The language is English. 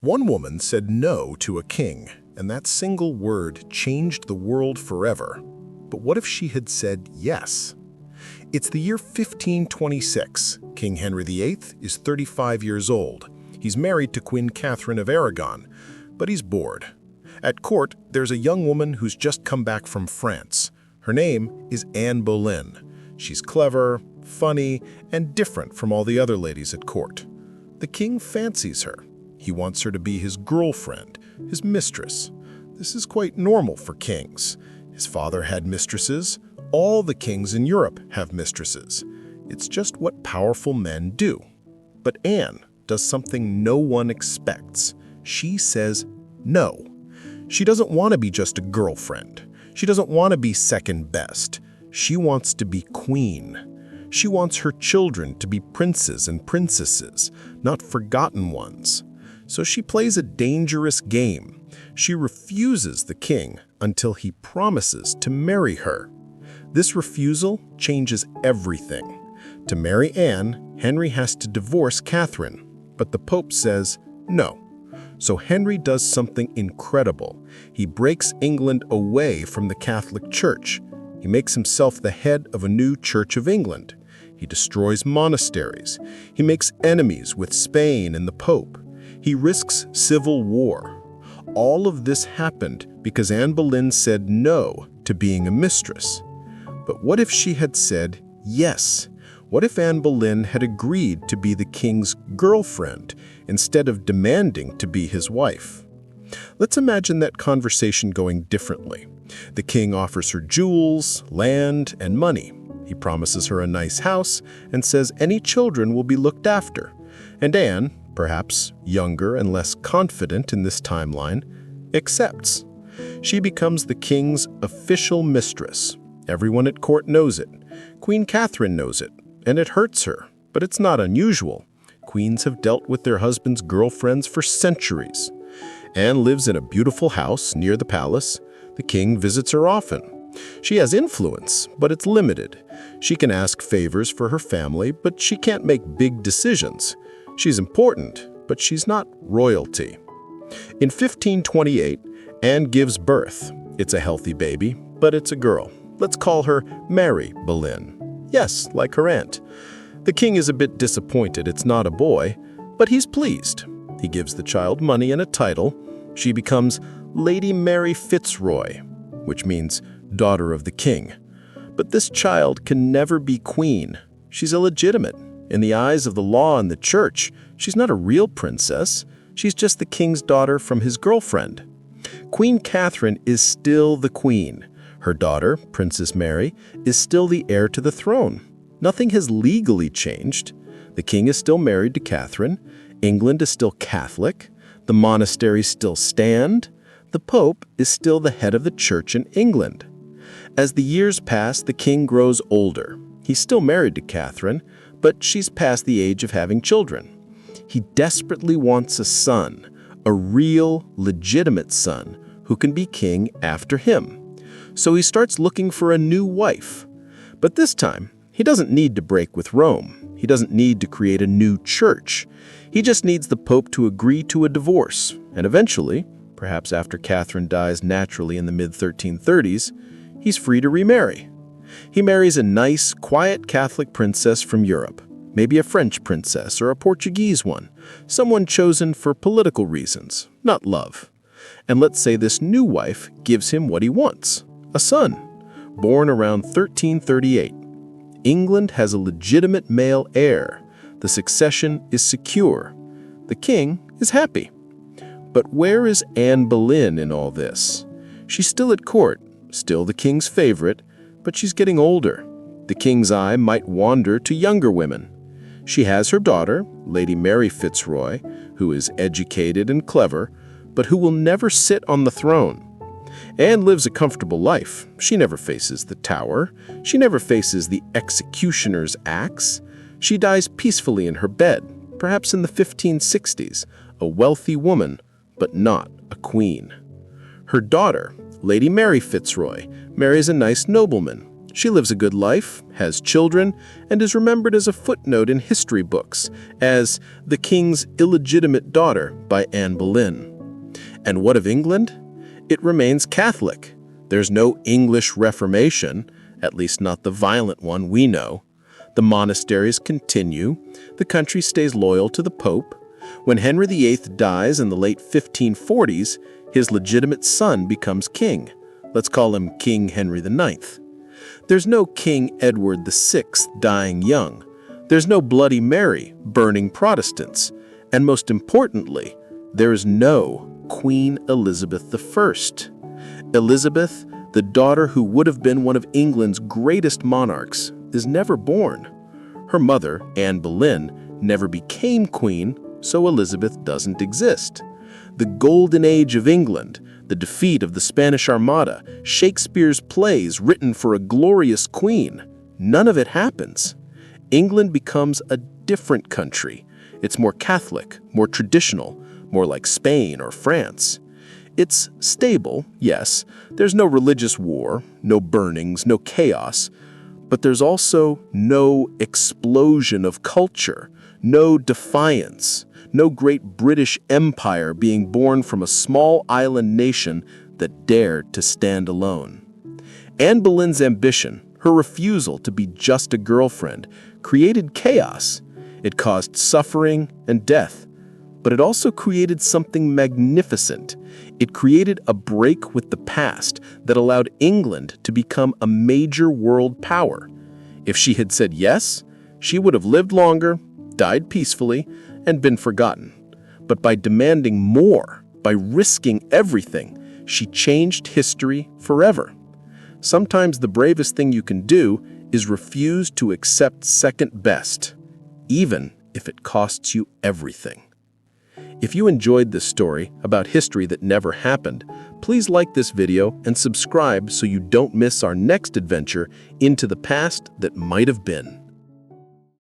One woman said no to a king, and that single word changed the world forever. But what if she had said yes? It's the year 1526. King Henry VIII is 35 years old. He's married to Queen Catherine of Aragon, but he's bored. At court, there's a young woman who's just come back from France. Her name is Anne Boleyn. She's clever, funny, and different from all the other ladies at court. The king fancies her. He wants her to be his girlfriend, his mistress. This is quite normal for kings. His father had mistresses. All the kings in Europe have mistresses. It's just what powerful men do. But Anne does something no one expects. She says no. She doesn't want to be just a girlfriend. She doesn't want to be second best. She wants to be queen. She wants her children to be princes and princesses, not forgotten ones. So she plays a dangerous game. She refuses the king until he promises to marry her. This refusal changes everything. To marry Anne, Henry has to divorce Catherine, but the Pope says no. So Henry does something incredible. He breaks England away from the Catholic Church. He makes himself the head of a new Church of England. He destroys monasteries. He makes enemies with Spain and the Pope. He risks civil war. All of this happened because Anne Boleyn said no to being a mistress. But what if she had said yes? What if Anne Boleyn had agreed to be the king's girlfriend instead of demanding to be his wife? Let's imagine that conversation going differently. The king offers her jewels, land, and money. He promises her a nice house and says any children will be looked after. And Anne, perhaps younger and less confident in this timeline, accepts. She becomes the king's official mistress. Everyone at court knows it. Queen Catherine knows it, and it hurts her, but it's not unusual. Queens have dealt with their husbands' girlfriends for centuries. Anne lives in a beautiful house near the palace. The king visits her often. She has influence, but it's limited. She can ask favors for her family, but she can't make big decisions. She's important, but she's not royalty. In 1528, Anne gives birth. It's a healthy baby, but it's a girl. Let's call her Mary Boleyn. Yes, like her aunt. The king is a bit disappointed it's not a boy, but he's pleased. He gives the child money and a title. She becomes Lady Mary Fitzroy, which means daughter of the king. But this child can never be queen. She's illegitimate. In the eyes of the law and the church, she's not a real princess. She's just the king's daughter from his girlfriend. Queen Catherine is still the queen. Her daughter, Princess Mary, is still the heir to the throne. Nothing has legally changed. The king is still married to Catherine. England is still Catholic. The monasteries still stand. The Pope is still the head of the church in England. As the years pass, the king grows older. He's still married to Catherine, but she's past the age of having children. He desperately wants a son, a real, legitimate son, who can be king after him. So he starts looking for a new wife. But this time, he doesn't need to break with Rome. He doesn't need to create a new church. He just needs the Pope to agree to a divorce. And eventually, perhaps after Catherine dies naturally in the mid-1330s, he's free to remarry. He marries a nice, quiet Catholic princess from Europe, maybe a French princess or a Portuguese one, someone chosen for political reasons, not love. And let's say this new wife gives him what he wants, a son, born around 1338. England has a legitimate male heir. The succession is secure. The king is happy. But where is Anne Boleyn in all this? She's still at court, still the king's favorite, but she's getting older. The king's eye might wander to younger women. She has her daughter, Lady Mary Fitzroy, who is educated and clever, but who will never sit on the throne. Anne lives a comfortable life. She never faces the tower. She never faces the executioner's axe. She dies peacefully in her bed, perhaps in the 1560s, a wealthy woman, but not a queen. Her daughter, Lady Mary Fitzroy, marries a nice nobleman. She lives a good life, has children, and is remembered as a footnote in history books as the king's illegitimate daughter by Anne Boleyn. And what of England? It remains Catholic. There's no English Reformation, at least not the violent one we know. The monasteries continue. The country stays loyal to the Pope. When Henry VIII dies in the late 1540s, his legitimate son becomes king. Let's call him King Henry IX. There's no King Edward VI dying young. There's no Bloody Mary burning Protestants. And most importantly, there is no Queen Elizabeth I. Elizabeth, the daughter who would have been one of England's greatest monarchs, is never born. Her mother, Anne Boleyn, never became queen, so Elizabeth doesn't exist. The golden age of England, the defeat of the Spanish Armada, Shakespeare's plays written for a glorious queen, none of it happens. England becomes a different country. It's more Catholic, more traditional, more like Spain or France. It's stable, yes. There's no religious war, no burnings, no chaos. But there's also no explosion of culture, no defiance, no great British Empire being born from a small island nation that dared to stand alone. Anne Boleyn's ambition, her refusal to be just a girlfriend, created chaos. It caused suffering and death. But it also created something magnificent. It created a break with the past that allowed England to become a major world power. If she had said yes, she would have lived longer, died peacefully, and been forgotten. But by demanding more, by risking everything, she changed history forever. Sometimes the bravest thing you can do is refuse to accept second best, even if it costs you everything. If you enjoyed this story about history that never happened, please like this video and subscribe so you don't miss our next adventure into the past that might have been.